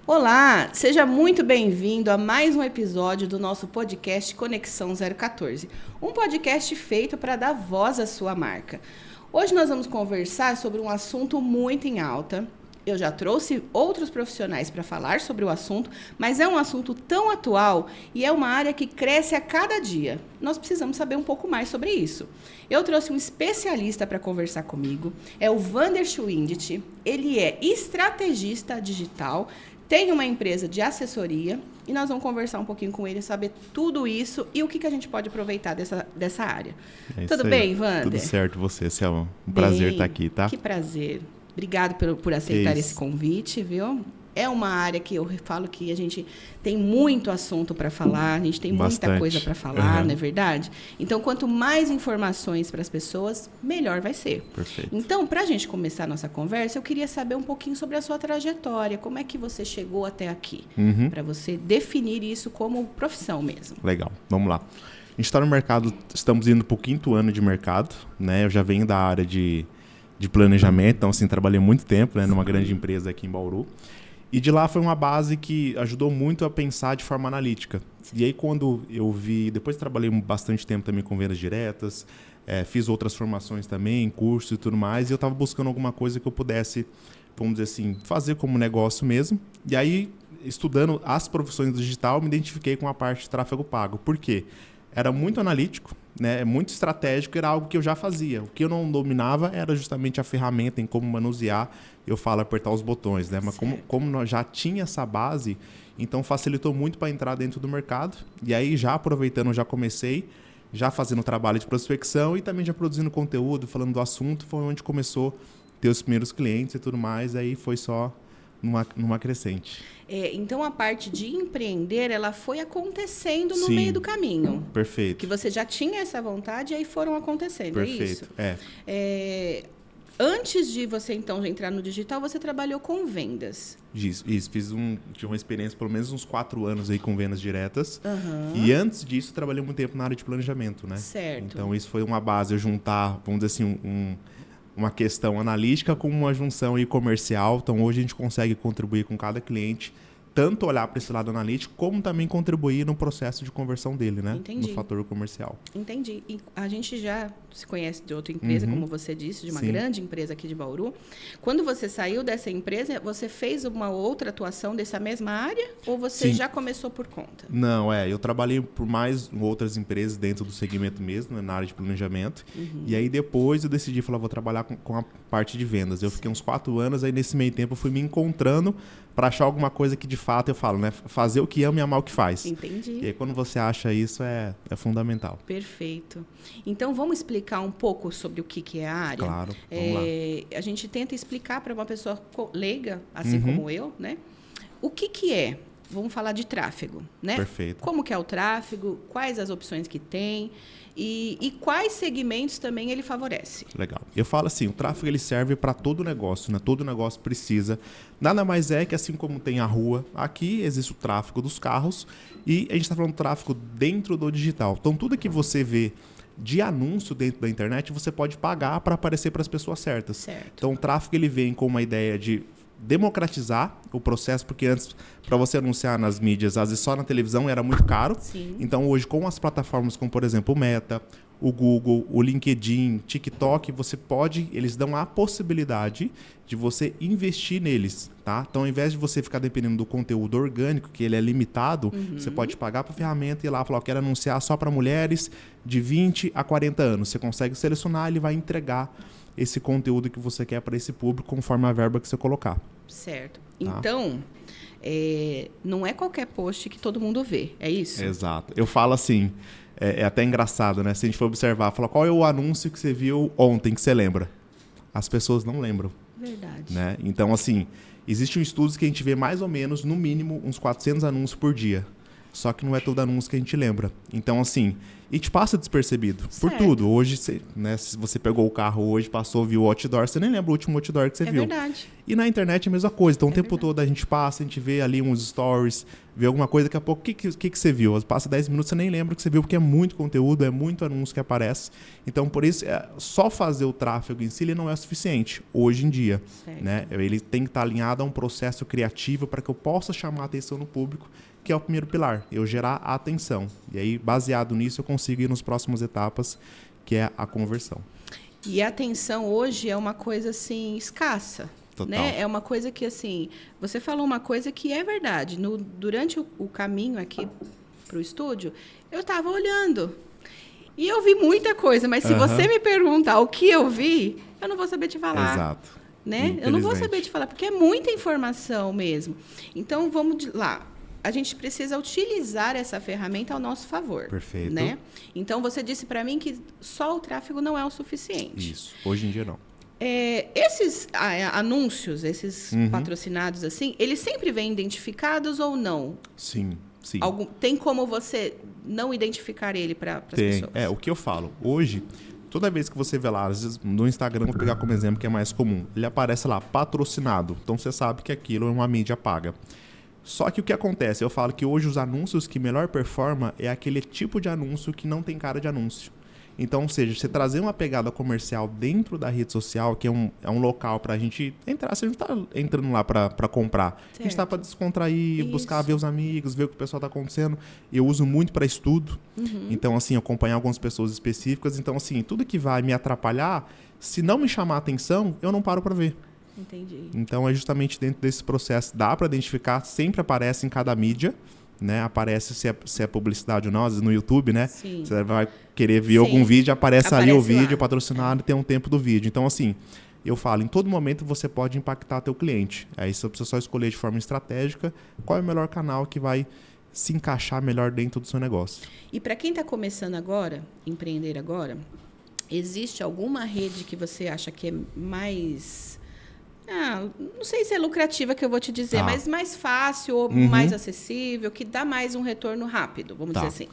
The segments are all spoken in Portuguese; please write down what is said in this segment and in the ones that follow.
Olá, seja muito bem-vindo a mais um episódio do nosso podcast Conexão 014, um podcast feito para dar voz à sua marca. Hoje nós vamos conversar sobre um assunto muito em alta. Eu já trouxe outros profissionais para falar sobre o assunto, mas é um assunto tão atual e é uma área que cresce a cada dia. Nós precisamos saber um pouco mais sobre isso. Eu trouxe um especialista para conversar comigo, é o Vander Schwindt. Ele é estrategista digital, tem uma empresa de assessoria e nós vamos conversar um pouquinho com ele, saber tudo isso e o que a gente pode aproveitar dessa área. Tudo bem, Vander? Tudo certo, você, Selma. Um prazer estar aqui, tá? Que prazer. Obrigado por aceitar esse convite, viu? É uma área que eu falo que a gente tem muito assunto para falar, a gente tem muita coisa para falar, não é verdade? Então, quanto mais informações para as pessoas, melhor vai ser. Perfeito. Então, para a gente começar a nossa conversa, eu queria saber um pouquinho sobre a sua trajetória. Como é que você chegou até aqui? Para você definir isso como profissão mesmo. Legal, vamos lá. A gente está no mercado, estamos indo para o 5º ano de mercado, né? Eu já venho da área de planejamento, então assim, trabalhei muito tempo, né, numa grande empresa aqui em Bauru. E de lá foi uma base que ajudou muito a pensar de forma analítica. E aí quando eu vi, depois trabalhei bastante tempo também com vendas diretas, fiz outras formações também, cursos e tudo mais, e eu estava buscando alguma coisa que eu pudesse, vamos dizer assim, fazer como negócio mesmo. E aí, estudando as profissões do digital, me identifiquei com a parte de tráfego pago. Por quê? Era muito analítico, né? Muito estratégico, era algo que eu já fazia. O que eu não dominava era justamente a ferramenta em como manusear, eu falo apertar os botões, né? Mas como nós já tinha essa base, então facilitou muito para entrar dentro do mercado. E aí, já aproveitando, já comecei, já fazendo trabalho de prospecção e também já produzindo conteúdo, falando do assunto, foi onde começou a ter os primeiros clientes e tudo mais, aí foi só numa crescente. Então, a parte de empreender, ela foi acontecendo no meio do caminho. Perfeito. Que você já tinha essa vontade e aí foram acontecendo, Perfeito. é isso? Antes de você, então, entrar no digital, você trabalhou com vendas. Isso. Tive uma experiência, pelo menos uns 4 anos aí com vendas diretas. E antes disso, trabalhei muito tempo na área de planejamento, né? Certo. Então, isso foi uma base, eu juntar, vamos dizer assim, uma questão analítica com uma junção aí comercial. Então, hoje a gente consegue contribuir com cada cliente, tanto olhar para esse lado analítico, como também contribuir no processo de conversão dele, né? Entendi. No fator comercial. Entendi. E a gente já se conhece de outra empresa, como você disse, de uma grande empresa aqui de Bauru. Quando você saiu dessa empresa, você fez uma outra atuação dessa mesma área? Ou você já começou por conta? Não, eu trabalhei por mais outras empresas dentro do segmento mesmo, né, na área de planejamento. E aí depois eu decidi, vou trabalhar com a parte de vendas. Eu fiquei uns 4 anos, aí nesse meio tempo eu fui me encontrando para achar alguma coisa que de fato eu falo, né? Fazer o que ama e amar o que faz. Entendi. E aí quando você acha isso, é fundamental. Perfeito. Então, vamos explicar um pouco sobre o que é a área? Claro, vamos lá. A gente tenta explicar para uma pessoa leiga, assim como eu, né? O que é? Vamos falar de tráfego, né? Perfeito. Como que é o tráfego, quais as opções que tem e quais segmentos também ele favorece. Legal. Eu falo assim, o tráfego ele serve para todo negócio, né? Todo negócio precisa. Nada mais é que assim como tem a rua, aqui existe o tráfego dos carros e a gente está falando de tráfego dentro do digital. Então, tudo que você vê de anúncio dentro da internet, você pode pagar para aparecer para as pessoas certas. Certo. Então, o tráfego ele vem com uma ideia de democratizar o processo, porque antes, para você anunciar nas mídias, às vezes só na televisão era muito caro. Sim. Então, hoje, com as plataformas como, por exemplo, o Meta, o Google, o LinkedIn, TikTok, eles dão a possibilidade de você investir neles, tá? Então, ao invés de você ficar dependendo do conteúdo orgânico, que ele é limitado, você pode pagar para a ferramenta e ir lá falar, eu quero anunciar só para mulheres de 20 a 40 anos. Você consegue selecionar, ele vai entregar esse conteúdo que você quer para esse público conforme a verba que você colocar. Certo. Tá? Então, não é qualquer post que todo mundo vê, é isso? Exato. Eu falo assim, é até engraçado, né? Se a gente for observar, falar qual é o anúncio que você viu ontem, que você lembra? As pessoas não lembram. Verdade. Né? Então, assim, existem estudos que a gente vê mais ou menos, no mínimo, uns 400 anúncios por dia. Só que não é todo anúncio que a gente lembra. Então, assim, e te passa despercebido por Certo. tudo. Hoje, né, se você pegou o carro hoje, passou, viu o outdoor, você nem lembra o último outdoor que você viu. É verdade. E na internet é a mesma coisa. Então, o tempo verdade. todo a gente passa, a gente vê ali uns stories, vê alguma coisa, daqui a pouco, o que você viu? Passa 10 minutos, você nem lembra o que você viu, porque é muito conteúdo, é muito anúncio que aparece. Então, por isso, só fazer o tráfego em si ele não é suficiente, hoje em dia. Né? Ele tem que estar alinhado a um processo criativo para que eu possa chamar a atenção no público, que é o primeiro pilar, eu gerar a atenção. E aí, baseado nisso, eu consigo ir nas próximas etapas, que é a conversão. E a atenção hoje é uma coisa, assim, escassa. Total. Né? É uma coisa que, assim, você falou uma coisa que é verdade. Durante o caminho aqui para o estúdio, eu estava olhando. E eu vi muita coisa, mas se você me perguntar o que eu vi, eu não vou saber te falar. Exato. Né? Eu não vou saber te falar, porque é muita informação mesmo. Então, vamos lá. A gente precisa utilizar essa ferramenta ao nosso favor. Perfeito. Né? Então, você disse para mim que só o tráfego não é o suficiente. Isso. Hoje em dia, não. Esses anúncios, esses patrocinados assim, eles sempre vêm identificados ou não? Sim, sim. Tem como você não identificar ele para as pessoas? O que eu falo. Hoje, toda vez que você vê lá, às vezes no Instagram, vou pegar como exemplo que é mais comum, ele aparece lá, patrocinado. Então, você sabe que aquilo é uma mídia paga. Só que o que acontece? Eu falo que hoje os anúncios que melhor performam é aquele tipo de anúncio que não tem cara de anúncio. Então, ou seja, você trazer uma pegada comercial dentro da rede social, que é um local para a gente entrar, você não está entrando lá para comprar. Certo. A gente está para descontrair, isso. Buscar ver os amigos, ver o que o pessoal está acontecendo. Eu uso muito para estudo. Então, assim, acompanhar algumas pessoas específicas. Então, assim, tudo que vai me atrapalhar, se não me chamar a atenção, eu não paro para ver. Entendi. Então, é justamente dentro desse processo, dá para identificar, sempre aparece em cada mídia. Né? Aparece se é publicidade ou não, às vezes no YouTube, né? Sim. Você vai querer ver algum vídeo, aparece ali o vídeo lá. Patrocinado e tem um tempo do vídeo. Então, assim, eu falo, em todo momento você pode impactar teu cliente. Aí você precisa só escolher de forma estratégica qual é o melhor canal que vai se encaixar melhor dentro do seu negócio. E para quem está começando agora, empreender agora, existe alguma rede que você acha que é mais... não sei se é lucrativa que eu vou te dizer, mas mais fácil ou mais acessível, que dá mais um retorno rápido, vamos dizer assim.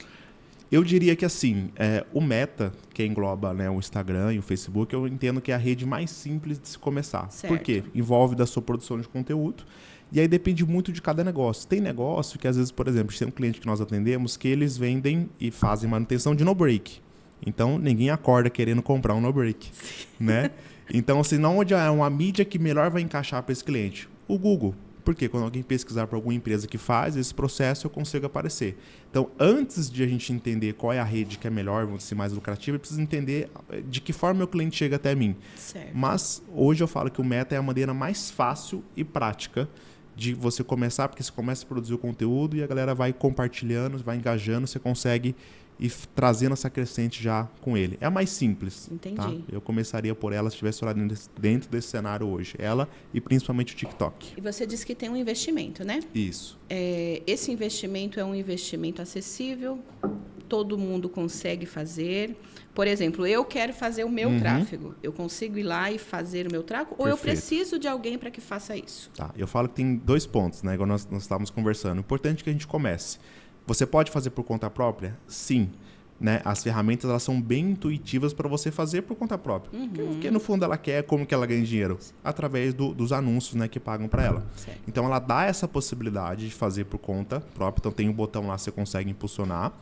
Eu diria que assim, o Meta, que engloba, né, o Instagram e o Facebook, eu entendo que é a rede mais simples de se começar. Certo. Por quê? Envolve da sua produção de conteúdo e aí depende muito de cada negócio. Tem negócio que às vezes, por exemplo, tem um cliente que nós atendemos que eles vendem e fazem manutenção de no-break. Então, ninguém acorda querendo comprar um no-break, né? Então, assim, onde é uma mídia que melhor vai encaixar para esse cliente? O Google. Porque quando alguém pesquisar para alguma empresa que faz esse processo, eu consigo aparecer. Então, antes de a gente entender qual é a rede que é melhor, vamos dizer, mais lucrativa, eu preciso entender de que forma meu cliente chega até mim. Certo. Mas, hoje eu falo que o Meta é a maneira mais fácil e prática de você começar, porque você começa a produzir o conteúdo e a galera vai compartilhando, vai engajando, você consegue ir trazendo essa crescente já com ele. É a mais simples. Entendi. Tá? Eu começaria por ela se estivesse olhando dentro desse cenário hoje. Ela e principalmente o TikTok. E você disse que tem um investimento, né? Isso. Esse investimento é um investimento acessível, todo mundo consegue fazer. Por exemplo, eu quero fazer o meu tráfego. Eu consigo ir lá e fazer o meu tráfego? Ou eu preciso de alguém para que faça isso? Tá. Eu falo que tem 2 pontos, né? Igual nós estávamos conversando. O importante é que a gente comece. Você pode fazer por conta própria? Sim. Né? As ferramentas elas são bem intuitivas para você fazer por conta própria. Porque no fundo ela quer como que ela ganha dinheiro? Através dos anúncios, né, que pagam para ela. Certo. Então ela dá essa possibilidade de fazer por conta própria. Então tem um botão lá que você consegue impulsionar.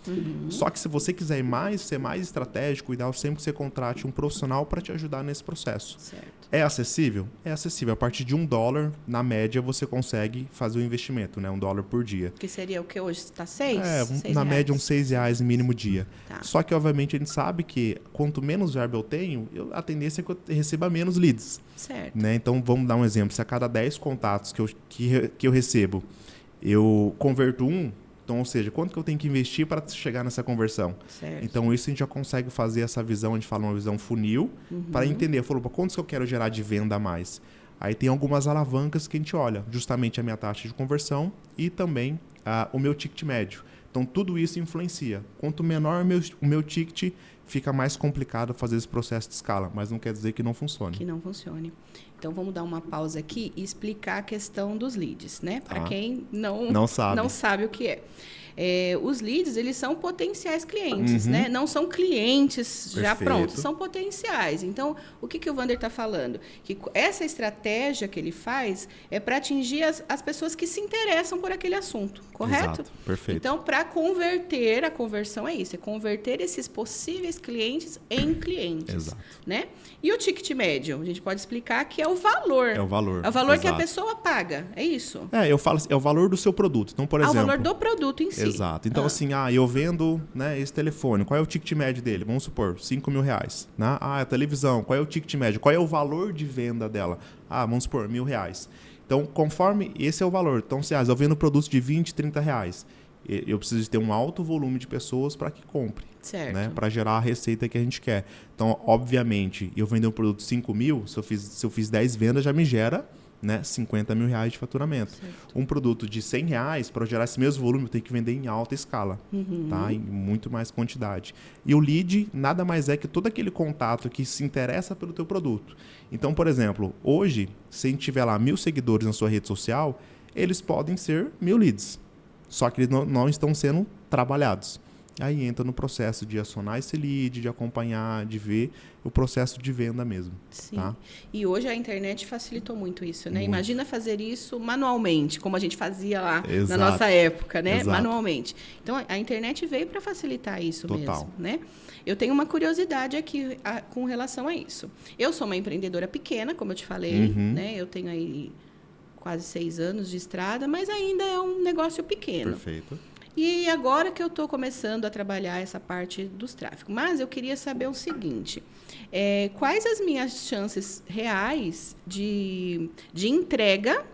Só que se você quiser ser mais estratégico, o ideal sempre que você contrate um profissional para te ajudar nesse processo. Certo. É acessível? É acessível. A partir de $1, na média, você consegue fazer o investimento, né? $1 por dia. Que seria o que hoje está 6? Na média, uns R$6 mínimo dia. Tá. Só que, obviamente, a gente sabe que quanto menos verba eu tenho, a tendência é que eu receba menos leads. Certo. Né? Então, vamos dar um exemplo. Se a cada 10 contatos que eu recebo, eu converto um, então, ou seja, quanto que eu tenho que investir para chegar nessa conversão? Certo. Então, isso a gente já consegue fazer essa visão, a gente fala uma visão funil, para entender. Falou, quantos que eu quero gerar de venda a mais? Aí tem algumas alavancas que a gente olha, justamente a minha taxa de conversão e também o meu ticket médio. Então, tudo isso influencia. Quanto menor o meu ticket, fica mais complicado fazer esse processo de escala, mas não quer dizer que não funcione. Que não funcione. Então, vamos dar uma pausa aqui e explicar a questão dos leads, né? Para quem não sabe o que é. Os leads, eles são potenciais clientes, né? Não são clientes já prontos, são potenciais. Então, o que o Wander está falando? Que essa estratégia que ele faz é para atingir as pessoas que se interessam por aquele assunto, correto? Exato, perfeito. Então, para converter, a conversão é isso, é converter esses possíveis clientes em clientes. Exato. Né? E o ticket médio? A gente pode explicar que é o valor. É o valor. É o valor exato. que a pessoa paga, é isso? Eu falo assim, é o valor do seu produto. Então, por exemplo... o valor do produto em si. Exato. Então, assim, eu vendo, né, esse telefone. Qual é o ticket médio dele? Vamos supor, R$5.000. Né? A televisão. Qual é o ticket médio? Qual é o valor de venda dela? Vamos supor, R$1.000. Então, conforme esse é o valor. Então, se eu vendo produtos de R$20, R$30, eu preciso ter um alto volume de pessoas para que compre. Certo. Né, para gerar a receita que a gente quer. Então, obviamente, eu vender um produto de 5.000, se eu fiz 10 vendas, já me gera, né, R$50.000 de faturamento. Certo. Um produto de R$100, para gerar esse mesmo volume, eu tenho que vender em alta escala, tá? Em muito mais quantidade. E o lead nada mais é que todo aquele contato que se interessa pelo teu produto. Então, por exemplo, hoje, se a gente tiver lá 1.000 seguidores na sua rede social, eles podem ser 1.000 leads. Só que eles não estão sendo trabalhados. Aí entra no processo de acionar esse lead, de acompanhar, de ver o processo de venda mesmo. Sim. Tá? E hoje a internet facilitou muito isso, né? Muito. Imagina fazer isso manualmente, como a gente fazia lá Exato. na nossa época, né? Exato. Manualmente. Então, a internet veio para facilitar isso Total. mesmo, né? Eu tenho uma curiosidade aqui com relação a isso. Eu sou uma empreendedora pequena, como eu te falei, né? Eu tenho aí quase 6 anos de estrada, mas ainda é um negócio pequeno. Perfeito. E agora que eu estou começando a trabalhar essa parte dos tráfegos. Mas eu queria saber o seguinte, quais as minhas chances reais de entrega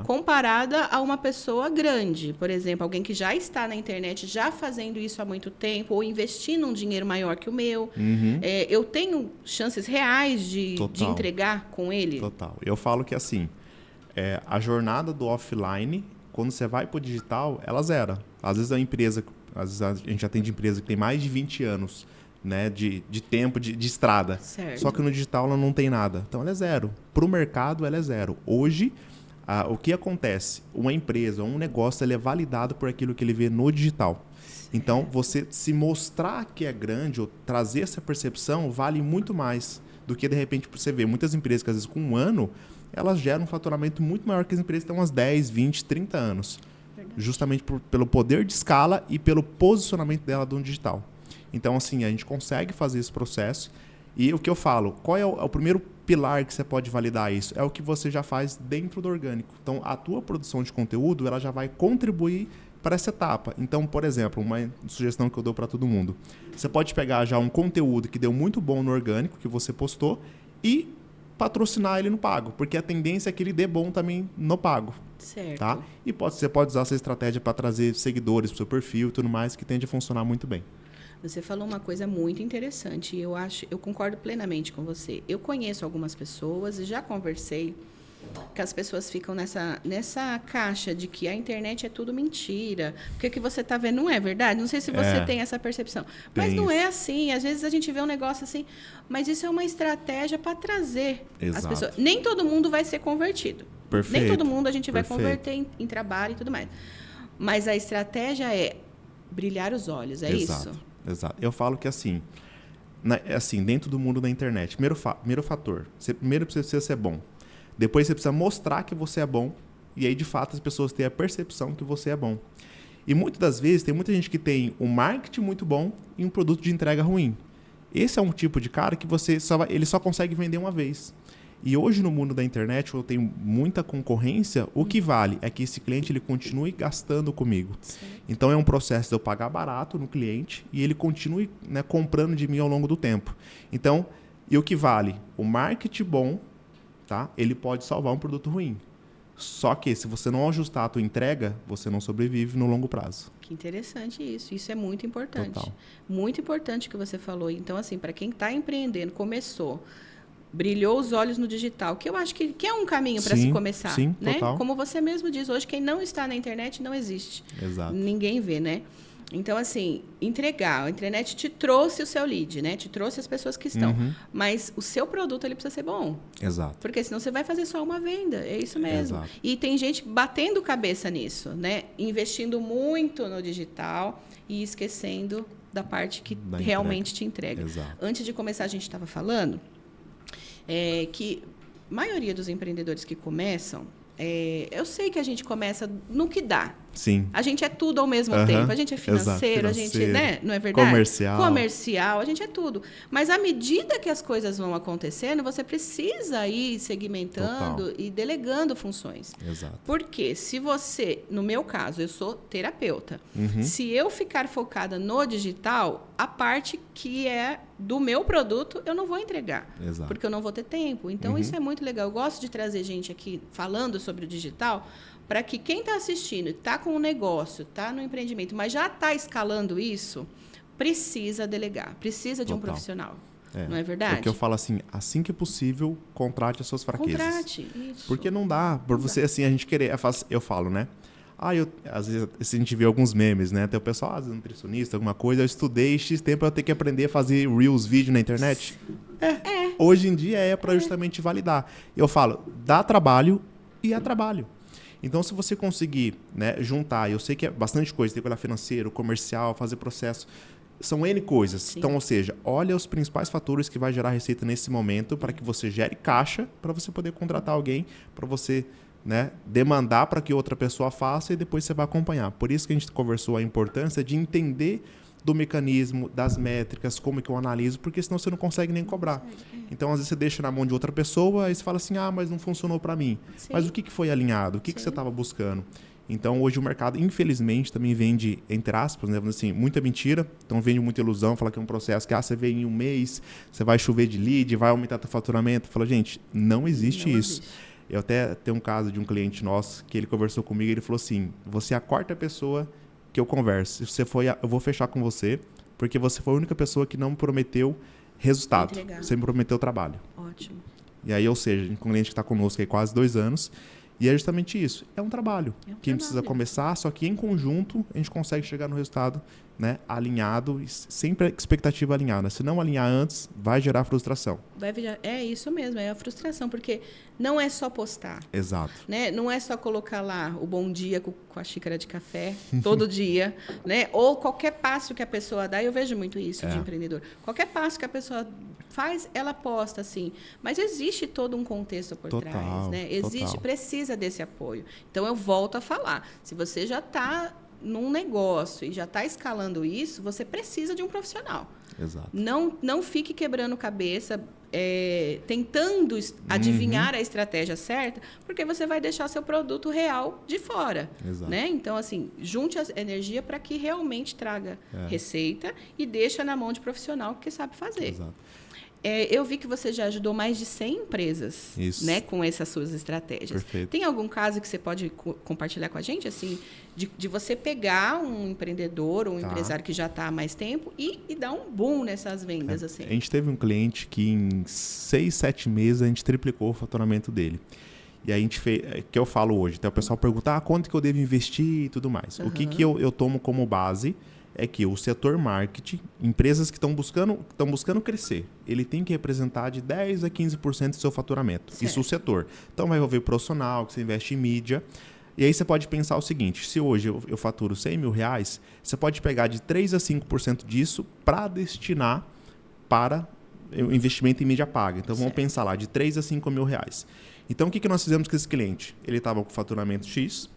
comparada a uma pessoa grande? Por exemplo, alguém que já está na internet, já fazendo isso há muito tempo, ou investindo um dinheiro maior que o meu. Eu tenho chances reais de entregar com ele? Total. Eu falo que assim, a jornada do offline, quando você vai para o digital, ela zera. Às vezes a gente atende empresa que tem mais de 20 anos, né, de tempo de estrada. Certo. Só que no digital ela não tem nada. Então ela é zero. Para o mercado ela é zero. Hoje, o que acontece? Uma empresa, um negócio, ele é validado por aquilo que ele vê no digital. Então, você se mostrar que é grande ou trazer essa percepção vale muito mais do que, de repente, você vê muitas empresas que, às vezes, com um ano, elas geram um faturamento muito maior que as empresas que têm umas 10, 20, 30 anos. Verdade. Justamente pelo poder de escala e pelo posicionamento dela no digital. Então, assim, a gente consegue fazer esse processo. E o que eu falo, qual é o primeiro pilar que você pode validar isso? É o que você já faz dentro do orgânico. Então, a tua produção de conteúdo, ela já vai contribuir para essa etapa. Então, por exemplo, uma sugestão que eu dou para todo mundo. Você pode pegar já um conteúdo que deu muito bom no orgânico, que você postou, e patrocinar ele no pago, porque a tendência é que ele dê bom também no pago. Certo. Tá? E você pode usar essa estratégia para trazer seguidores para o seu perfil e tudo mais, que tende a funcionar muito bem. Você falou uma coisa muito interessante e eu concordo plenamente com você. Eu conheço algumas pessoas e já conversei que as pessoas ficam nessa caixa de que a internet é tudo mentira. Porque o que você está vendo não é verdade. Não sei se você tem essa percepção. Mas não é assim. Às vezes a gente vê um negócio assim, mas isso é uma estratégia para trazer as pessoas. Nem todo mundo vai ser convertido. Perfeito. Nem todo mundo a gente vai converter em trabalho e tudo mais. Mas a estratégia é brilhar os olhos, isso? Exato. Eu falo que assim, dentro do mundo da internet, primeiro fator, você primeiro precisa ser bom. Depois você precisa mostrar que você é bom. E aí, de fato, as pessoas têm a percepção que você é bom. E muitas das vezes, tem muita gente que tem um marketing muito bom e um produto de entrega ruim. Esse é um tipo de cara que ele só consegue vender uma vez. E hoje, no mundo da internet, eu tenho muita concorrência. O que vale é que esse cliente ele continue gastando comigo. Sim. Então, é um processo de eu pagar barato no cliente e ele continue, né, comprando de mim ao longo do tempo. Então, e o que vale? O marketing bom, tá? Ele pode salvar um produto ruim. Só que se você não ajustar a tua entrega, você não sobrevive no longo prazo. Que interessante isso. Isso é muito importante. Total. Muito importante o que você falou. Então, assim, para quem está empreendendo, brilhou os olhos no digital, que eu acho que é um caminho para se começar. Sim, né? total. Como você mesmo diz, hoje quem não está na internet não existe. Exato. Ninguém vê, né? Então, assim, entregar. A internet te trouxe o seu lead, né? Te trouxe as pessoas que estão. Mas o seu produto, ele precisa ser bom. Exato. Porque senão você vai fazer só uma venda. É isso mesmo. Exato. E tem gente batendo cabeça nisso, né? Investindo muito no digital e esquecendo da parte que realmente te entrega. Exato. Antes de começar, a gente estava falando que a maioria dos empreendedores que começam, eu sei que a gente começa no que dá. Sim. A gente é tudo ao mesmo tempo. A gente é financeiro, a gente, né? Não é verdade? Comercial, a gente é tudo. Mas à medida que as coisas vão acontecendo, você precisa ir segmentando e delegando funções. Exato. Porque se você, no meu caso, eu sou terapeuta. Se eu ficar focada no digital, a parte que é do meu produto, eu não vou entregar. Exato. Porque eu não vou ter tempo. Então, isso é muito legal. Eu gosto de trazer gente aqui falando sobre o digital, para que quem está assistindo, está com um negócio, está no empreendimento, mas já está escalando isso, precisa delegar, precisa de um profissional. Não é verdade? Porque eu falo assim que possível, contrate as suas fraquezas. Contrate, isso. Porque não dá, por você, assim, a gente querer, eu falo, né? Às vezes a gente vê alguns memes, né? Tem o pessoal, às vezes, nutricionista, alguma coisa, eu estudei X tempo, eu tenho que aprender a fazer Reels, vídeo na internet. Hoje em dia para justamente validar. Eu falo, dá trabalho e é trabalho. Então, se você conseguir, né, juntar, eu sei que é bastante coisa, tem que olhar financeiro, comercial, fazer processo, são N coisas. Sim. Então, ou seja, olha os principais fatores que vai gerar receita nesse momento para que você gere caixa, para você poder contratar alguém, para você, né, demandar para que outra pessoa faça e depois você vai acompanhar. Por isso que a gente conversou a importância de entender do mecanismo, das métricas, como que eu analiso, porque senão você não consegue nem cobrar. Então, às vezes, você deixa na mão de outra pessoa e você fala assim, mas não funcionou para mim. Sim. Mas o que foi alinhado? O que você estava buscando? Então, hoje o mercado, infelizmente, também vende, entre aspas, né, assim, muita mentira. Então, vende muita ilusão, fala que é um processo que você vê em um mês, você vai chover de lead, vai aumentar teu faturamento. Fala, gente, não existe isso. Eu até tenho um caso de um cliente nosso que ele conversou comigo e ele falou assim, você é a quarta pessoa que eu converso. Eu vou fechar com você, porque você foi a única pessoa que não me prometeu resultado. Você me prometeu trabalho. Ótimo. E aí, ou seja, um cliente que está conosco há quase 2 anos, e é justamente isso. É um trabalho. Quem precisa começar, só que em conjunto a gente consegue chegar no resultado, né, alinhado, sempre a expectativa alinhada. Se não alinhar antes, vai gerar frustração. É isso mesmo, é a frustração, porque não é só postar. Exato. Né? Não é só colocar lá o bom dia com a xícara de café todo dia, né? Ou qualquer passo que a pessoa dá, eu vejo muito isso de empreendedor. Qualquer passo que a pessoa faz, ela posta, assim. Mas existe todo um contexto por trás, né? Precisa desse apoio. Então, eu volto a falar. Se você já está num negócio e já está escalando isso, você precisa de um profissional. Exato. Não fique quebrando cabeça, tentando adivinhar a estratégia certa, porque você vai deixar seu produto real de fora. Exato. Né? Então, assim, junte a energia para que realmente traga receita e deixa na mão de profissional que sabe fazer. Exato. Eu vi que você já ajudou mais de 100 empresas, né, com essas suas estratégias. Perfeito. Tem algum caso que você pode compartilhar com a gente, assim, de você pegar um empreendedor, um empresário que já está há mais tempo e dar um boom nessas vendas? Assim? A gente teve um cliente que em 6, 7 meses a gente triplicou o faturamento dele. E aí a gente fez, que eu falo hoje, então o pessoal pergunta quanto que eu devo investir e tudo mais. O que eu tomo como base é que o setor marketing, empresas que estão buscando crescer, ele tem que representar de 10% a 15% do seu faturamento. Certo. Isso o setor. Então vai envolver profissional, que você investe em mídia. E aí você pode pensar o seguinte, se hoje eu faturo R$100 mil, você pode pegar de 3% a 5% disso para destinar para o investimento em mídia paga. Então vamos pensar lá, de R$3 a R$5 mil. Então o que nós fizemos com esse cliente? Ele estava com faturamento X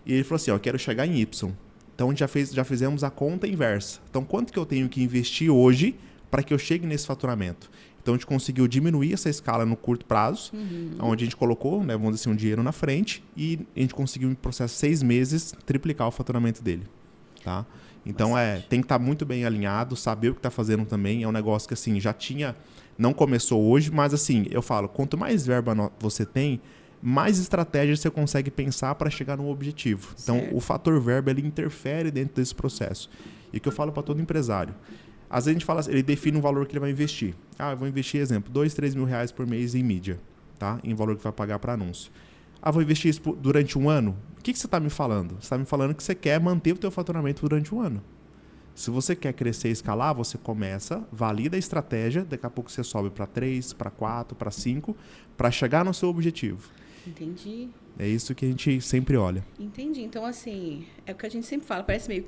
e ele falou assim, eu quero chegar em Y. Então, a gente já fizemos a conta inversa. Então, quanto que eu tenho que investir hoje para que eu chegue nesse faturamento? Então, a gente conseguiu diminuir essa escala no curto prazo, onde a gente colocou, né, vamos dizer assim, um dinheiro na frente e a gente conseguiu, em processo de 6 meses, triplicar o faturamento dele. Tá? Então, tem que estar muito bem alinhado, saber o que está fazendo também. É um negócio que, assim, não começou hoje, mas, assim, eu falo, quanto mais verba você tem, mais estratégias você consegue pensar para chegar no objetivo. Então, o fator verba, ele interfere dentro desse processo. E o que eu falo para todo empresário. Às vezes a gente fala, ele define um valor que ele vai investir. Eu vou investir, exemplo, R$2, R$3 mil por mês em mídia, tá? Em valor que vai pagar para anúncio. Vou investir isso durante um ano? O que você está me falando? Você está me falando que você quer manter o teu faturamento durante um ano. Se você quer crescer e escalar, você começa, valida a estratégia, daqui a pouco você sobe para 3, para 4, para 5, para chegar no seu objetivo. Entendi. É isso que a gente sempre olha. Entendi. Então, assim, é o que a gente sempre fala, parece meio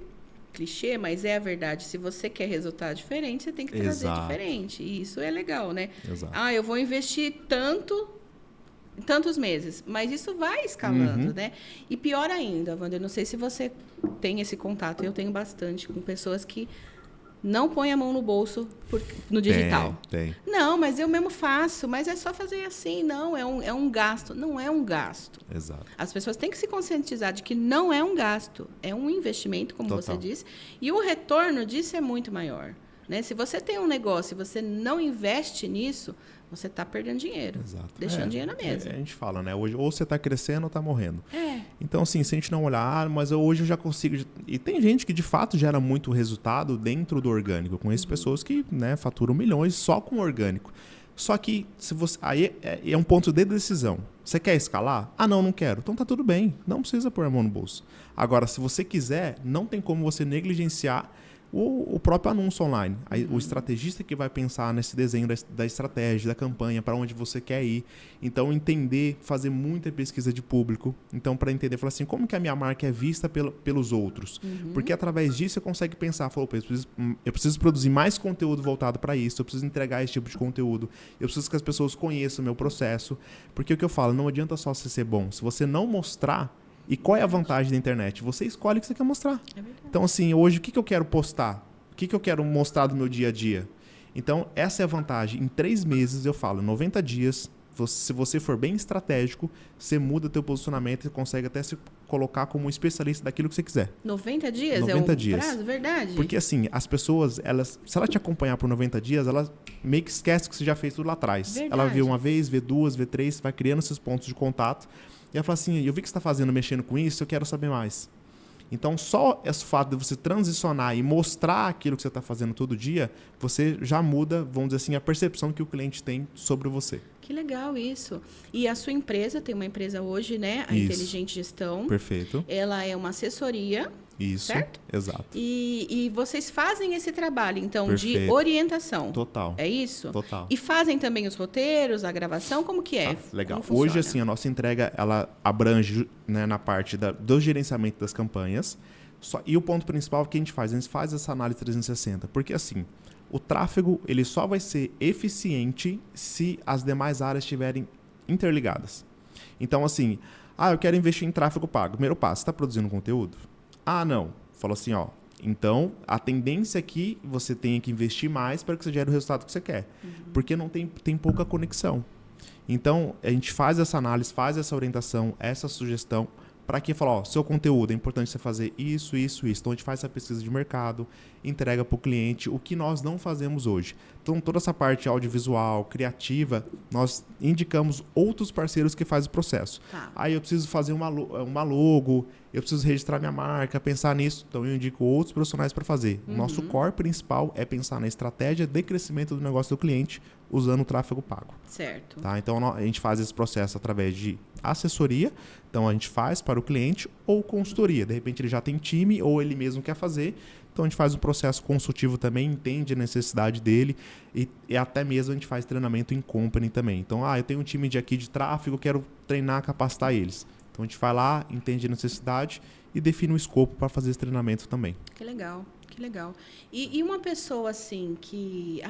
clichê, mas é a verdade. Se você quer resultado diferente, você tem que trazer diferente. E isso é legal, né? Exato. Eu vou investir tantos meses, mas isso vai escalando, né? E pior ainda, Wander, não sei se você tem esse contato, eu tenho bastante com pessoas que não põem a mão no bolso no digital. Tem. Não, mas eu mesmo faço, mas é só fazer assim. Não, é um gasto. Não é um gasto. Exato. As pessoas têm que se conscientizar de que não é um gasto, é um investimento, como Total. você disse, e o retorno disso é muito maior. Né? Se você tem um negócio e você não investe nisso, você está perdendo dinheiro. Exato. Deixando dinheiro na mesa. A gente fala, né? Hoje, ou você está crescendo ou está morrendo. É. Então, assim, se a gente não olhar, mas hoje eu já consigo... E tem gente que, de fato, gera muito resultado dentro do orgânico. Eu conheço pessoas que, né, faturam milhões só com orgânico. Só que, se você aí é um ponto de decisão. Você quer escalar? Ah, não quero. Então tá tudo bem. Não precisa pôr a mão no bolso. Agora, se você quiser, não tem como você negligenciar o próprio anúncio online. Aí, o estrategista que vai pensar nesse desenho da estratégia, da campanha, para onde você quer ir. Então, entender, fazer muita pesquisa de público. Então, para entender, falar assim, como que a minha marca é vista pelos outros? Porque através disso você consegue pensar, eu preciso produzir mais conteúdo voltado para isso, eu preciso entregar esse tipo de conteúdo, eu preciso que as pessoas conheçam o meu processo. Porque o que eu falo, não adianta só você ser bom. Se você não mostrar, e qual é a vantagem da internet? Você escolhe o que você quer mostrar. Então, assim, hoje, o que eu quero postar? O que eu quero mostrar do meu dia a dia? Então, essa é a vantagem. Em 3 meses, eu falo, 90 dias, se você for bem estratégico, você muda o teu posicionamento e consegue até se colocar como um especialista daquilo que você quiser. 90 dias 90 é um dias. prazo, verdade? Porque, assim, as pessoas, se ela te acompanhar por 90 dias, ela meio que esquece que você já fez tudo lá atrás. Verdade. Ela vê uma vez, vê 2, vê 3, vai criando esses pontos de contato. E ela fala assim, eu vi que você está fazendo, mexendo com isso, eu quero saber mais. Então, só esse fato de você transicionar e mostrar aquilo que você está fazendo todo dia, você já muda, vamos dizer assim, a percepção que o cliente tem sobre você. Que legal isso. E a sua empresa, tem uma empresa hoje, né? A Isso. Inteligente Gestão. Perfeito. Ela é uma assessoria. Isso. Certo? Exato. E vocês fazem esse trabalho, então, Perfeito. de orientação. Total. É isso? Total. E fazem também os roteiros, a gravação, como que é? Legal. Como funciona? Hoje, assim, a nossa entrega, ela abrange, né, na parte do gerenciamento das campanhas. E o ponto principal que a gente faz essa análise 360. Porque, assim, o tráfego, ele só vai ser eficiente se as demais áreas estiverem interligadas. Então, assim, eu quero investir em tráfego pago. Primeiro passo, você está produzindo conteúdo? Ah, não. Falou assim, então a tendência é que você tenha que investir mais para que você gere o resultado que você quer. Porque não tem pouca conexão. Então, a gente faz essa análise, faz essa orientação, essa sugestão, para que falar, seu conteúdo, é importante você fazer isso. Então, a gente faz essa pesquisa de mercado, entrega para o cliente, o que nós não fazemos hoje. Então, toda essa parte audiovisual, criativa, nós indicamos outros parceiros que fazem o processo. Tá. Aí eu preciso fazer uma logo, eu preciso registrar minha marca, pensar nisso. Então, eu indico outros profissionais para fazer. O nosso core principal é pensar na estratégia de crescimento do negócio do cliente usando o tráfego pago. Certo. Tá? Então, a gente faz esse processo através de assessoria. Então, a gente faz para o cliente ou consultoria. De repente, ele já tem time ou ele mesmo quer fazer. Então, a gente faz um processo consultivo também, entende a necessidade dele e até mesmo a gente faz treinamento em company também. Então, eu tenho um time aqui de tráfego, quero treinar, capacitar eles. Então, a gente vai lá, entende a necessidade e define o escopo para fazer esse treinamento também. Que legal. Que legal. E uma pessoa assim que,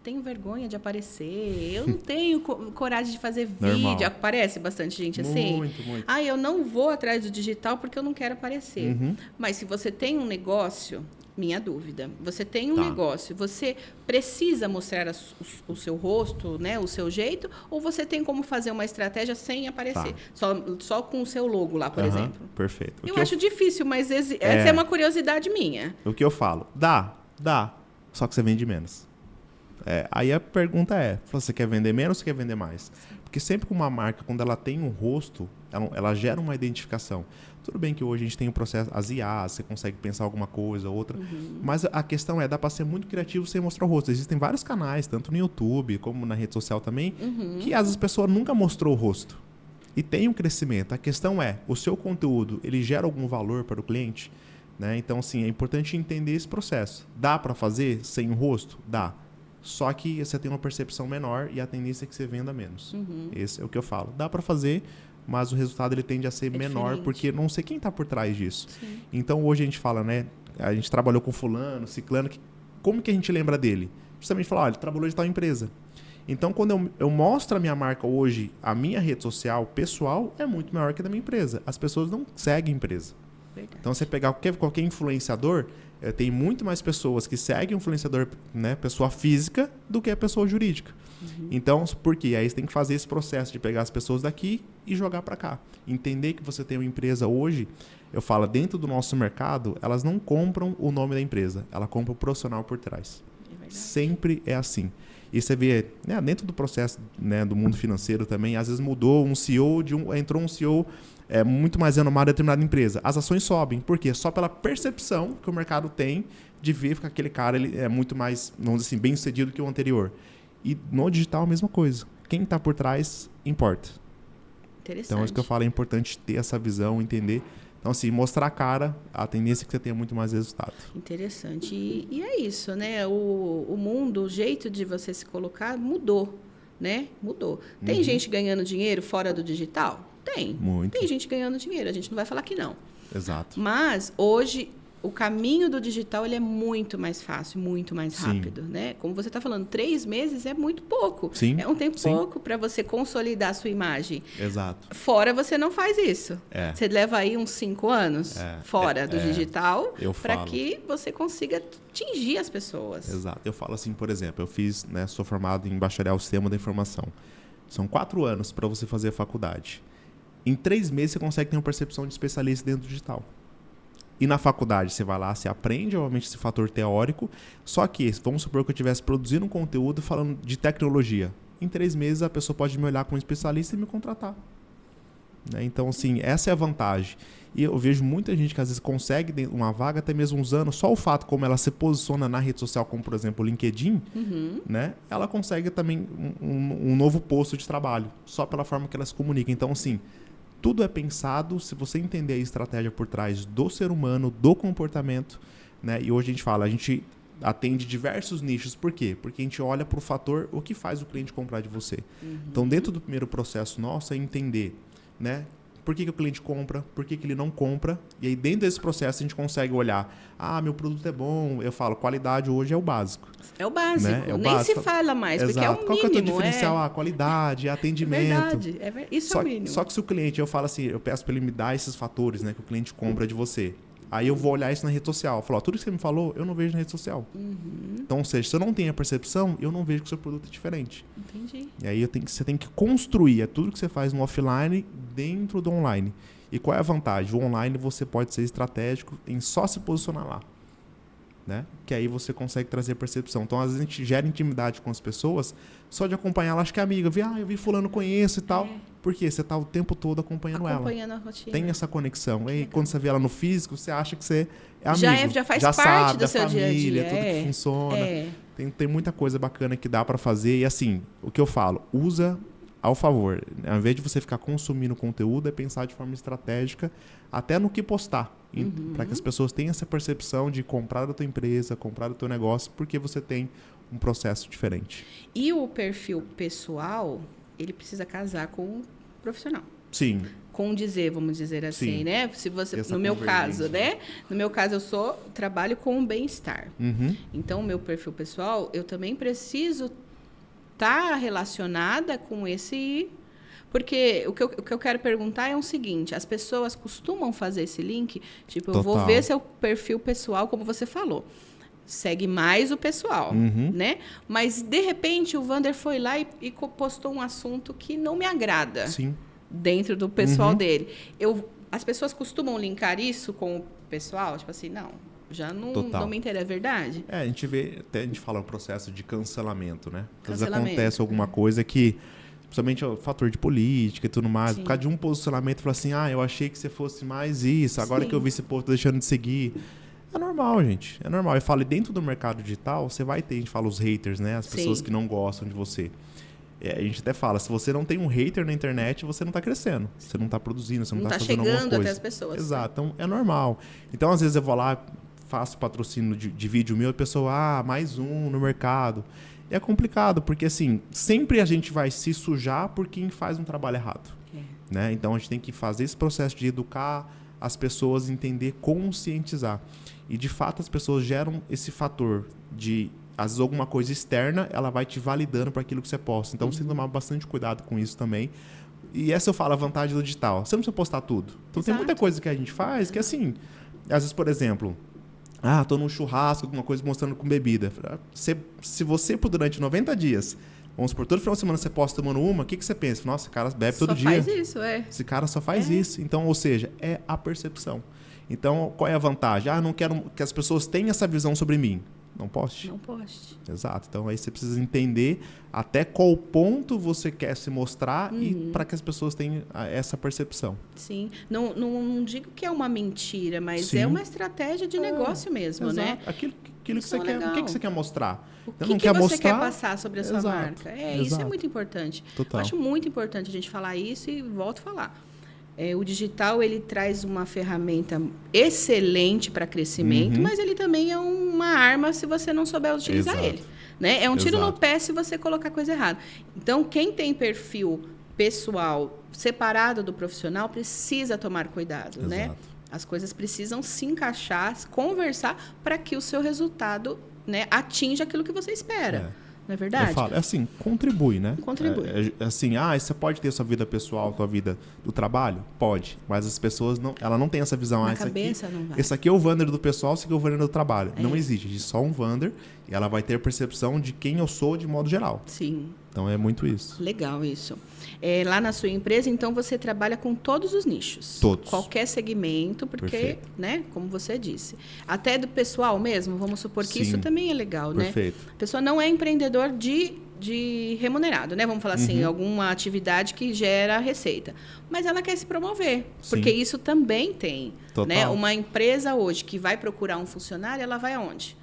tenho vergonha de aparecer, eu não tenho coragem de fazer Normal. vídeo, aparece bastante gente assim? Muito. Eu não vou atrás do digital porque eu não quero aparecer. Mas se você tem um negócio, minha dúvida, você tem um negócio, você precisa mostrar o seu rosto, né, o seu jeito, ou você tem como fazer uma estratégia sem aparecer? Só com o seu logo lá, por exemplo? Perfeito. Eu acho difícil, mas essa é uma curiosidade minha. O que eu falo? Dá. Só que você vende menos. Aí a pergunta você quer vender menos ou você quer vender mais? Porque sempre que uma marca, quando ela tem um rosto, ela gera uma identificação. Tudo bem que hoje a gente tem um processo, as IAs, você consegue pensar alguma coisa, outra. Mas a questão dá para ser muito criativo sem mostrar o rosto. Existem vários canais, tanto no YouTube como na rede social também, que às vezes a pessoa nunca mostrou o rosto. E tem um crescimento. A questão o seu conteúdo, ele gera algum valor para o cliente? né? Então, assim, é importante entender esse processo. Dá para fazer sem o rosto? Dá. Só que você tem uma percepção menor e a tendência é que você venda menos. Esse é o que eu falo. Dá para fazer, mas o resultado ele tende a ser menor, diferente. Porque não sei quem está por trás disso. Sim. Então, hoje a gente fala, né? A gente trabalhou com fulano, ciclano, como que a gente lembra dele? Justamente falar, ele trabalhou de tal empresa. Então, quando eu mostro a minha marca hoje, a minha rede social pessoal é muito maior que a da minha empresa. As pessoas não seguem a empresa. Verdade. Então, você pegar qualquer influenciador, tem muito mais pessoas que seguem o influenciador, né, pessoa física, do que a pessoa jurídica. Então, por quê? Aí você tem que fazer esse processo de pegar as pessoas daqui e jogar para cá. Entender que você tem uma empresa hoje, eu falo, dentro do nosso mercado, elas não compram o nome da empresa, ela compra o profissional por trás. Sempre é assim. E você vê, né, dentro do processo, né, do mundo financeiro também, às vezes mudou um CEO, entrou um CEO muito mais renomado em determinada empresa. As ações sobem. Por quê? Só pela percepção que o mercado tem de ver que aquele cara ele é muito mais, vamos dizer assim, bem sucedido que o anterior. E no digital a mesma coisa. Quem está por trás importa. Interessante. Então, é isso que eu falo, é importante ter essa visão, entender. Então, assim, mostrar a cara, a tendência é que você tenha muito mais resultado. Interessante. E é isso, né? O mundo, o jeito de você se colocar mudou, né? Mudou. Tem gente ganhando dinheiro fora do digital? Tem. Muito. Tem gente ganhando dinheiro, a gente não vai falar que não. Exato. Mas, hoje, o caminho do digital ele é muito mais fácil, muito mais rápido, né? Como você está falando, 3 meses é muito pouco. Sim. É um tempo pouco para você consolidar a sua imagem. Exato. Fora você não faz isso. Você leva aí uns 5 anos fora do digital para que você consiga atingir as pessoas. Exato. Eu falo assim, por exemplo, eu fiz, né, sou formado em bacharel Sistema da Informação. São 4 anos para você fazer a faculdade. Em 3 meses você consegue ter uma percepção de especialista dentro do digital. E na faculdade, você vai lá, você aprende, obviamente, esse fator teórico. Só que, vamos supor que eu estivesse produzindo um conteúdo falando de tecnologia. Em 3 meses, a pessoa pode me olhar como especialista e me contratar. Né? Então, assim, essa é a vantagem. E eu vejo muita gente que, às vezes, consegue uma vaga, até mesmo usando só o fato como ela se posiciona na rede social, como, por exemplo, o LinkedIn, né? Ela consegue também um novo posto de trabalho, só pela forma que ela se comunica. Então, assim, tudo é pensado, se você entender a estratégia por trás do ser humano, do comportamento, né? E hoje a gente fala, a gente atende diversos nichos. Por quê? Porque a gente olha para o fator, o que faz o cliente comprar de você. Então, dentro do primeiro processo nosso é entender, né? Por que o cliente compra, por que ele não compra. E aí, dentro desse processo, a gente consegue olhar, meu produto é bom. Eu falo, qualidade hoje é o básico. É o básico, né? É o nem básico. Se fala mais, Exato. porque é o mínimo. Qual que é o teu diferencial? Qualidade, atendimento. É verdade, isso é o mínimo. Só que se o cliente, eu falo assim, eu peço para ele me dar esses fatores, né, que o cliente compra de você. Aí eu vou olhar isso na rede social. Eu falo, tudo que você me falou, eu não vejo na rede social. Então, ou seja, se eu não tenho a percepção, eu não vejo que o seu produto é diferente. Entendi. E aí você tem que construir tudo que você faz no offline dentro do online. E qual é a vantagem? O online você pode ser estratégico em só se posicionar lá. Né? Que aí você consegue trazer percepção. Então, às vezes a gente gera intimidade com as pessoas só de acompanhar ela. Acho que é amiga. Eu vi fulano, conheço e tal. Porque você está o tempo todo acompanhando ela. Acompanhando a rotina. Tem essa conexão. E quando você vê ela no físico, você acha que você é amigo. Já faz parte sabe, do seu família, dia a dia. Tudo que funciona. Tem muita coisa bacana que dá para fazer. E assim, o que eu falo, usa ao favor. Ao invés de você ficar consumindo conteúdo, é pensar de forma estratégica até no que postar. Para que as pessoas tenham essa percepção de comprar da tua empresa, comprar do teu negócio, porque você tem um processo diferente. E o perfil pessoal, ele precisa casar com o profissional. Sim. Vamos dizer assim, né? Se você, essa no meu caso, né? No meu caso, eu trabalho com o bem-estar. Então, o meu perfil pessoal, eu também preciso estar relacionada com esse... Porque o que eu quero perguntar é o seguinte, as pessoas costumam fazer esse link, tipo, eu vou ver seu perfil pessoal, como você falou. Segue mais o pessoal, né? Mas, de repente, o Wander foi lá e postou um assunto que não me agrada. Sim. Dentro do pessoal dele. As pessoas costumam linkar isso com o pessoal? Tipo assim, não, já não me interessa, é verdade? A gente fala o processo de cancelamento, né? Às vezes acontece alguma coisa que, principalmente o fator de política e tudo mais, por causa de um posicionamento, fala assim, eu achei que você fosse mais isso, agora que eu vi esse povo tá deixando de seguir. É normal, gente, é normal. Eu falo, dentro do mercado digital, você vai ter, a gente fala os haters, né? As pessoas que não gostam de você. A gente até fala, se você não tem um hater na internet, você não está crescendo. Você não está produzindo, você não está fazendo alguma coisa. Não está chegando até as pessoas. Exato, então é normal. Então, às vezes eu vou lá, faço patrocínio de vídeo meu, e a pessoa, mais um no mercado. E é complicado, porque assim, sempre a gente vai se sujar por quem faz um trabalho errado. Né? Então, a gente tem que fazer esse processo de educar as pessoas, entender, conscientizar. E, de fato, as pessoas geram esse fator de, às vezes, alguma coisa externa, ela vai te validando para aquilo que você posta. Então, você tem que tomar bastante cuidado com isso também. E essa eu falo, a vantagem do digital. Você não precisa postar tudo. Então, tem muita coisa que a gente faz que, assim, às vezes, por exemplo, tô num churrasco, alguma coisa mostrando com bebida. Se você, por durante 90 dias... Vamos supor, todo final de semana você posta tomando uma, o que você pensa? Nossa, esse cara bebe todo dia. Só faz isso, Esse cara só faz isso. Então, ou seja, é a percepção. Então, qual é a vantagem? Não quero que as pessoas tenham essa visão sobre mim. Não poste. Não poste. Exato. Então, aí você precisa entender até qual ponto você quer se mostrar e para que as pessoas tenham essa percepção. Sim. Não digo que é uma mentira, mas é uma estratégia de negócio mesmo, exato. Né? Aquilo que você quer. O que você quer mostrar? O que você quer passar sobre a sua marca? Isso é muito importante. Total. Eu acho muito importante a gente falar isso e volto a falar. O digital, ele traz uma ferramenta excelente para crescimento, mas ele também é uma arma se você não souber utilizar ele. Né? É um tiro no pé se você colocar coisa errada. Então, quem tem perfil pessoal separado do profissional precisa tomar cuidado. Né? As coisas precisam se encaixar, conversar para que o seu resultado, né, atinja aquilo que você espera. Não é verdade? Eu falo, assim, contribui, né? Contribui. Assim, você pode ter sua vida pessoal, sua vida do trabalho? Pode. Mas as pessoas, ela não tem essa visão. Na cabeça não vai. Esse aqui é o Wander do pessoal, esse aqui é o Wander do trabalho. Não existe. Existe só um Wander e ela vai ter a percepção de quem eu sou de modo geral. Sim. Então, é muito isso. Legal isso. Lá na sua empresa, então, você trabalha com todos os nichos. Todos. Qualquer segmento, porque, Perfeito. Né, como você disse. Até do pessoal mesmo, vamos supor que isso também é legal, Perfeito. Né? A pessoa não é empreendedor de remunerado, né? Vamos falar assim, alguma atividade que gera receita. Mas ela quer se promover, porque isso também tem. Total. Né? Uma empresa hoje que vai procurar um funcionário, ela vai aonde?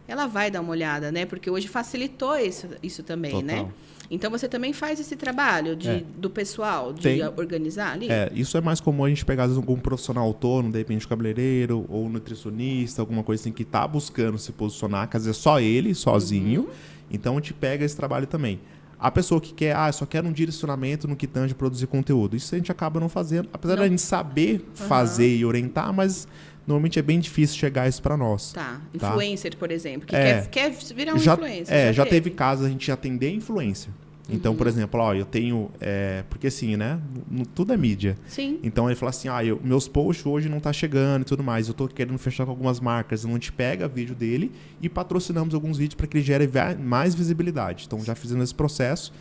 Ela vai dar uma olhada, né? Porque hoje facilitou isso também, Total. né? Então, você também faz esse trabalho do pessoal, de organizar ali? Isso é mais comum a gente pegar, às vezes, algum profissional autônomo, de repente, cabeleireiro ou nutricionista, alguma coisa assim, que está buscando se posicionar, quer dizer, só ele, sozinho. Então, a gente pega esse trabalho também. A pessoa que quer, só quer um direcionamento no que tange produzir conteúdo. Isso a gente acaba não fazendo, apesar da gente saber fazer e orientar, mas... Normalmente é bem difícil chegar isso para nós. Influencer, por exemplo, que quer virar um influencer. Já teve casos a gente atender influencer. Então, por exemplo, eu tenho... porque assim, né? Tudo é mídia. Sim. Então, ele fala assim, meus posts hoje não tá chegando e tudo mais. Eu tô querendo fechar com algumas marcas. Então, a gente pega vídeo dele e patrocinamos alguns vídeos para que ele gere mais visibilidade. Então, já fizemos esse processo.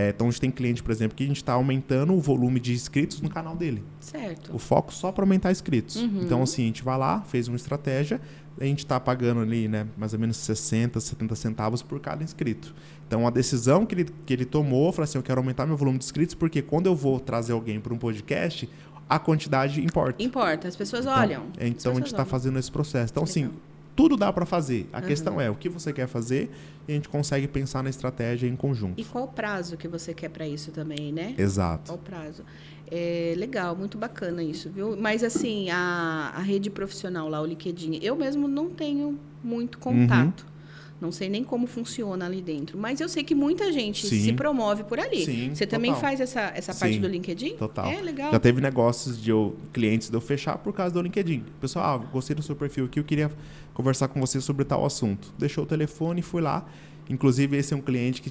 Então, a gente tem cliente, por exemplo, que a gente está aumentando o volume de inscritos no canal dele. Certo. O foco só para aumentar inscritos. Então, assim, a gente vai lá, fez uma estratégia, a gente está pagando ali, né, mais ou menos 60, 70 centavos por cada inscrito. Então, a decisão que ele tomou, falou assim, eu quero aumentar meu volume de inscritos, porque quando eu vou trazer alguém para um podcast, a quantidade importa. Importa, as pessoas olham. Então, a gente está fazendo esse processo. Então, assim... Tudo dá para fazer. A questão é o que você quer fazer e a gente consegue pensar na estratégia em conjunto. E qual o prazo que você quer para isso também, né? Exato. Qual o prazo? Legal, muito bacana isso, viu? Mas, assim, a rede profissional lá, o LinkedIn, eu mesmo não tenho muito contato. Não sei nem como funciona ali dentro. Mas eu sei que muita gente se promove por ali. Sim, você também faz essa parte do LinkedIn? Total. Legal. Já teve negócios clientes de eu fechar por causa do LinkedIn. Pessoal, gostei do seu perfil aqui, eu queria conversar com você sobre tal assunto. Deixou o telefone e fui lá. Inclusive, esse é um cliente que,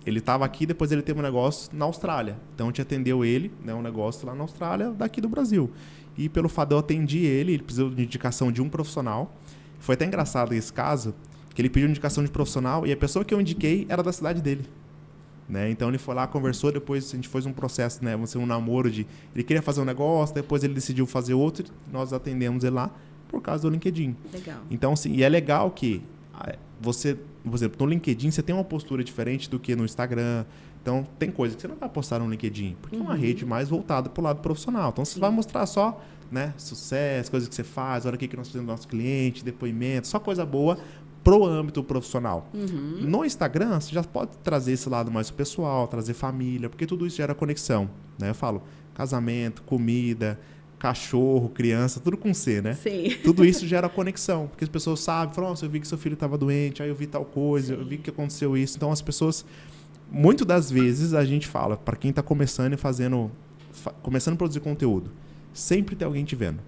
ele estava aqui, depois ele teve um negócio na Austrália. Então, a gente atendeu ele, né, um negócio lá na Austrália, daqui do Brasil. E pelo fato de eu atendi ele precisou de indicação de um profissional. Foi até engraçado esse caso, que ele pediu indicação de profissional e a pessoa que eu indiquei era da cidade dele. Né? Então, ele foi lá, conversou, depois a gente fez um processo, né, um namoro ele queria fazer um negócio, depois ele decidiu fazer outro, nós atendemos ele lá por causa do LinkedIn. Legal. Então, assim, e é legal que você, por exemplo, no LinkedIn você tem uma postura diferente do que no Instagram. Então, tem coisa que você não vai postar no LinkedIn, porque é uma rede mais voltada para o lado profissional. Então, você vai mostrar só, né, sucesso, coisas que você faz, olha o que nós fizemos do nosso cliente, depoimento, só coisa boa pro âmbito profissional. No Instagram, você já pode trazer esse lado mais pessoal, trazer família, porque tudo isso gera conexão, né? Eu falo casamento, comida, cachorro, criança, tudo com C, né? Sim. Tudo isso gera conexão, porque as pessoas sabem, falam, nossa, eu vi que seu filho estava doente, aí eu vi tal coisa, Sim. eu vi que aconteceu isso. Então, as pessoas, muito das vezes, a gente fala, para quem está começando e começando a produzir conteúdo, sempre tem alguém te vendo.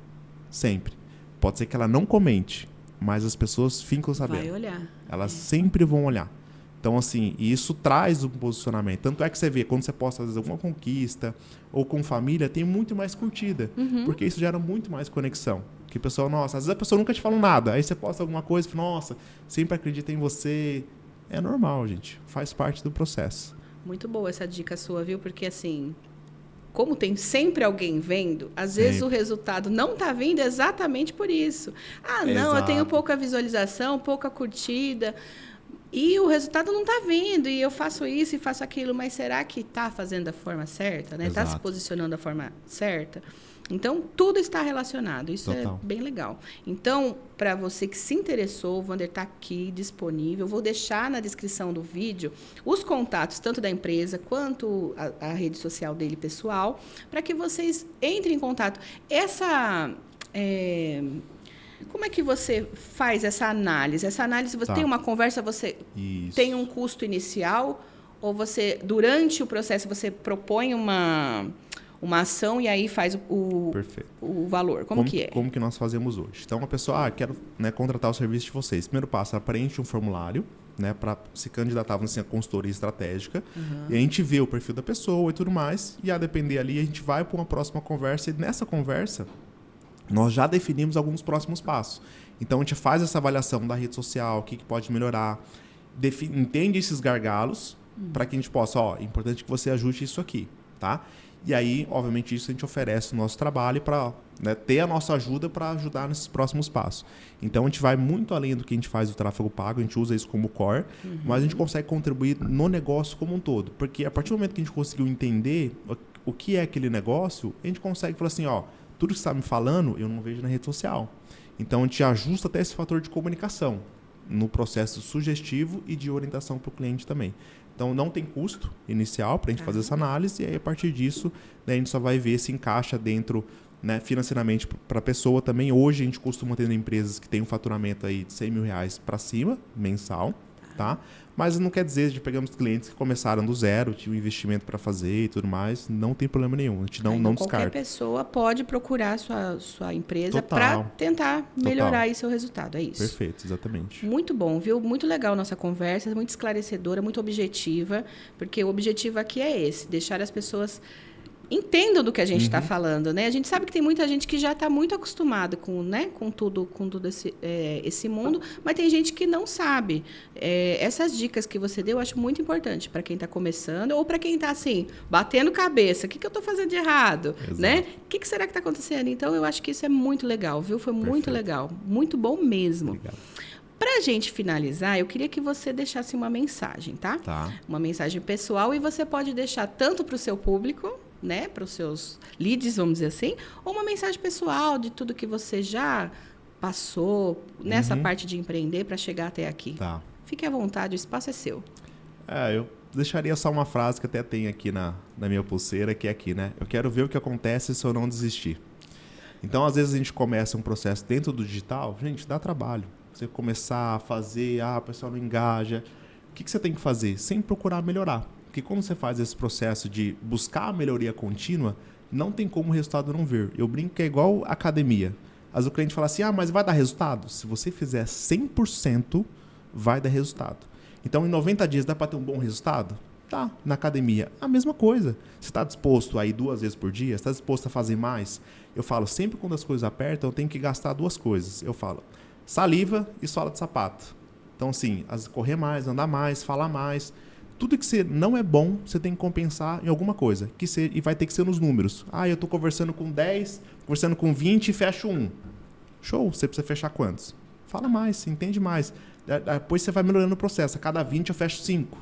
Sempre. Pode ser que ela não comente, mas as pessoas ficam sabendo. Vai olhar. Elas sempre vão olhar. Então, assim, isso traz um posicionamento. Tanto é que você vê, quando você posta, às vezes, alguma conquista ou com família, tem muito mais curtida. Porque isso gera muito mais conexão. Que o pessoal, nossa, às vezes a pessoa nunca te fala nada. Aí você posta alguma coisa e fala, nossa, sempre acredita em você. É normal, gente. Faz parte do processo. Muito boa essa dica sua, viu? Porque, assim, como tem sempre alguém vendo, às vezes o resultado não está vindo exatamente por isso. Ah, não, eu tenho pouca visualização, pouca curtida, e o resultado não está vindo, e eu faço isso e faço aquilo, mas será que está fazendo da forma certa, né? Está se posicionando da forma certa? Então, tudo está relacionado. Isso é bem legal. Então, para você que se interessou, o Wander está aqui disponível. Vou deixar na descrição do vídeo os contatos, tanto da empresa quanto a rede social dele pessoal, para que vocês entrem em contato. Como é que você faz essa análise? Essa análise, você tem uma conversa, você tem um custo inicial, ou você, durante o processo, você propõe uma ação e aí faz o valor. Como que é? Como que nós fazemos hoje? Então, a pessoa, quero contratar o serviço de vocês. Primeiro passo, ela preenche um formulário, né, para se candidatar assim, a consultoria estratégica. E a gente vê o perfil da pessoa e tudo mais. E a depender ali, a gente vai para uma próxima conversa. E nessa conversa, nós já definimos alguns próximos passos. Então, a gente faz essa avaliação da rede social, o que pode melhorar, entende esses gargalos, para que a gente possa, é importante que você ajuste isso aqui, tá? E aí, obviamente, isso a gente oferece o nosso trabalho para ter a nossa ajuda para ajudar nesses próximos passos. Então, a gente vai muito além do que a gente faz do tráfego pago, a gente usa isso como core, mas a gente consegue contribuir no negócio como um todo. Porque a partir do momento que a gente conseguiu entender o que é aquele negócio, a gente consegue falar assim, tudo que você está me falando, eu não vejo na rede social. Então, a gente ajusta até esse fator de comunicação no processo sugestivo e de orientação para o cliente também. Então, não tem custo inicial para a gente fazer essa análise, e aí, a partir disso, a gente só vai ver se encaixa dentro, financeiramente para a pessoa também. Hoje, a gente costuma ter empresas que têm um faturamento aí de R$100 mil para cima, mensal, tá? Mas não quer dizer que pegamos clientes que começaram do zero, tinham um investimento para fazer e tudo mais, não tem problema nenhum, a gente não descarta. Qualquer pessoa pode procurar sua empresa para tentar melhorar aí seu resultado, é isso? Perfeito, exatamente. Muito bom, viu? Muito legal a nossa conversa, muito esclarecedora, muito objetiva, porque o objetivo aqui é esse, deixar as pessoas entendam do que a gente está falando, né? A gente sabe que tem muita gente que já está muito acostumada com tudo esse mundo, mas tem gente que não sabe. Essas dicas que você deu, eu acho muito importante para quem está começando ou para quem está assim, batendo cabeça. O que eu estou fazendo de errado? Né? O que será que está acontecendo? Então, eu acho que isso é muito legal, viu? Foi muito legal. Muito bom mesmo. Obrigado. Para a gente finalizar, eu queria que você deixasse uma mensagem, tá? Uma mensagem pessoal, e você pode deixar tanto para o seu público, né, para os seus leads, vamos dizer assim, ou uma mensagem pessoal de tudo que você já passou nessa parte de empreender para chegar até aqui. Fique à vontade, o espaço é seu. Eu deixaria só uma frase que até tem aqui na minha pulseira, que é aqui, né? Eu quero ver o que acontece se eu não desistir. Então, às vezes, a gente começa um processo dentro do digital, gente, dá trabalho. Você começar a fazer, o pessoal não engaja. O que você tem que fazer? Sempre procurar melhorar. Porque quando você faz esse processo de buscar a melhoria contínua, não tem como o resultado não vir. Eu brinco que é igual academia. Às vezes o cliente fala assim, mas vai dar resultado? Se você fizer 100%, vai dar resultado. Então, em 90 dias, dá para ter um bom resultado? Tá. Na academia, a mesma coisa. Você está disposto a ir 2 vezes por dia? Está disposto a fazer mais? Eu falo, sempre quando as coisas apertam, eu tenho que gastar 2 coisas. Eu falo, saliva e sola de sapato. Então, assim, correr mais, andar mais, falar mais. Tudo que você não é bom, você tem que compensar em alguma coisa. E vai ter que ser nos números. Eu estou conversando com 10, conversando com 20 e fecho 1. Show, você precisa fechar quantos? Fala mais, entende mais. Depois você vai melhorando o processo. A cada 20 eu fecho 5.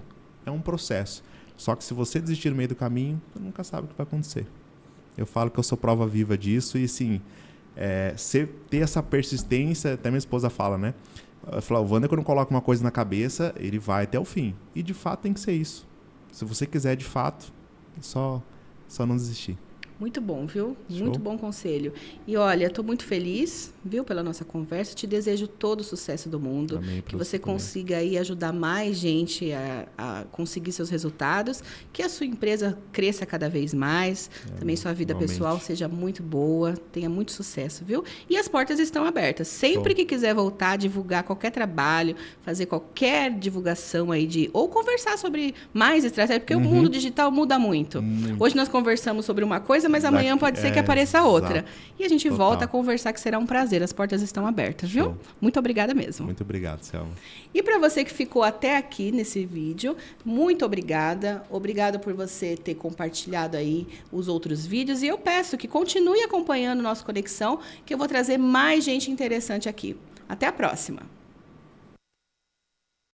É um processo. Só que se você desistir no meio do caminho, você nunca sabe o que vai acontecer. Eu falo que eu sou prova viva disso e, assim, ter essa persistência, até minha esposa fala, né? Eu falo, o Wander, quando coloca uma coisa na cabeça, ele vai até o fim. E de fato tem que ser isso. Se você quiser de fato, só não desistir. Muito bom, viu? Show. Muito bom conselho. E olha, estou muito feliz, viu, pela nossa conversa. Te desejo todo o sucesso do mundo. Amém, que você consiga aí ajudar mais gente a conseguir seus resultados. Que a sua empresa cresça cada vez mais. Também sua vida pessoal seja muito boa. Tenha muito sucesso, viu? E as portas estão abertas. Sempre que quiser voltar, divulgar qualquer trabalho, fazer qualquer divulgação aí ou conversar sobre mais estratégia, porque o mundo digital muda muito. Hoje nós conversamos sobre uma coisa, mas amanhã pode ser que apareça outra. Exato. E a gente volta a conversar, que será um prazer. As portas estão abertas, viu? Show. Muito obrigada mesmo. Muito obrigado, Selma. E para você que ficou até aqui nesse vídeo, muito obrigada. Obrigada por você ter compartilhado aí os outros vídeos. E eu peço que continue acompanhando o nosso Conexão, que eu vou trazer mais gente interessante aqui. Até a próxima!